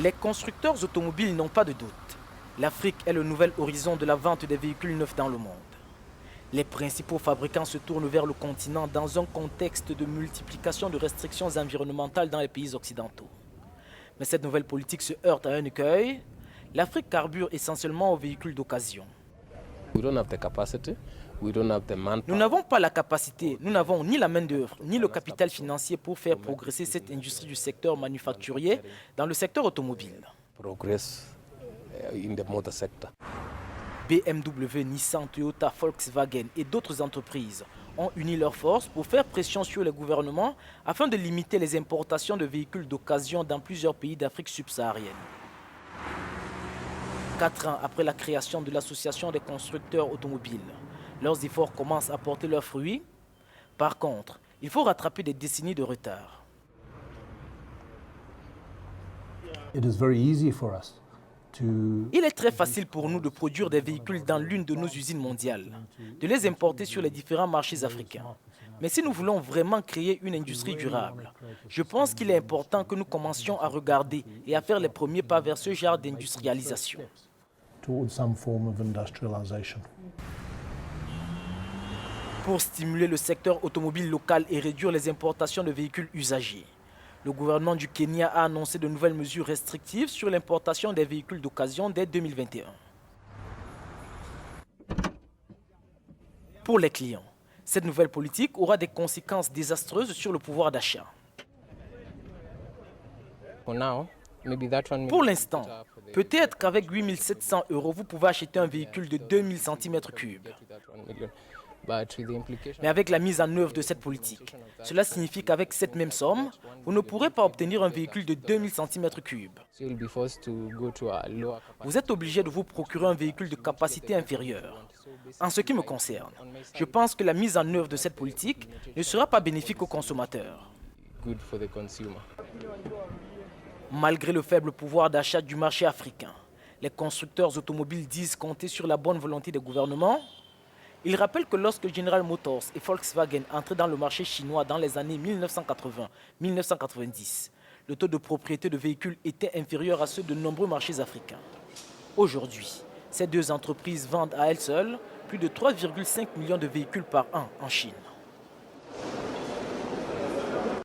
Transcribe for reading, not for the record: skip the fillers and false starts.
Les constructeurs automobiles n'ont pas de doute. L'Afrique est le nouvel horizon de la vente des véhicules neufs dans le monde. Les principaux fabricants se tournent vers le continent dans un contexte de multiplication de restrictions environnementales dans les pays occidentaux. Mais cette nouvelle politique se heurte à un écueil. L'Afrique carbure essentiellement aux véhicules d'occasion. Nous n'avons pas la capacité, nous n'avons ni la main-d'œuvre, ni le capital financier pour faire progresser cette industrie du secteur manufacturier dans le secteur automobile. BMW, Nissan, Toyota, Volkswagen et d'autres entreprises ont uni leurs forces pour faire pression sur les gouvernements afin de limiter les importations de véhicules d'occasion dans plusieurs pays d'Afrique subsaharienne. 4 ans après la création de l'Association des constructeurs automobiles, leurs efforts commencent à porter leurs fruits. Par contre, il faut rattraper des décennies de retard. Il est très facile pour nous de produire des véhicules dans l'une de nos usines mondiales, de les importer sur les différents marchés africains. Mais si nous voulons vraiment créer une industrie durable, je pense qu'il est important que nous commencions à regarder et à faire les premiers pas vers ce genre d'industrialisation. Pour stimuler le secteur automobile local et réduire les importations de véhicules usagés, le gouvernement du Kenya a annoncé de nouvelles mesures restrictives sur l'importation des véhicules d'occasion dès 2021. Pour les clients, cette nouvelle politique aura des conséquences désastreuses sur le pouvoir d'achat. Pour l'instant, peut-être qu'avec 8 700 €, vous pouvez acheter un véhicule de 2000 cm3. Mais avec la mise en œuvre de cette politique, cela signifie qu'avec cette même somme, vous ne pourrez pas obtenir un véhicule de 2000 cm3. Vous êtes obligé de vous procurer un véhicule de capacité inférieure. En ce qui me concerne, je pense que la mise en œuvre de cette politique ne sera pas bénéfique aux consommateurs. Malgré le faible pouvoir d'achat du marché africain, les constructeurs automobiles disent compter sur la bonne volonté des gouvernements. Ils rappellent que lorsque General Motors et Volkswagen entraient dans le marché chinois dans les années 1980-1990, le taux de propriété de véhicules était inférieur à ceux de nombreux marchés africains. Aujourd'hui, ces deux entreprises vendent à elles seules plus de 3,5 millions de véhicules par an en Chine.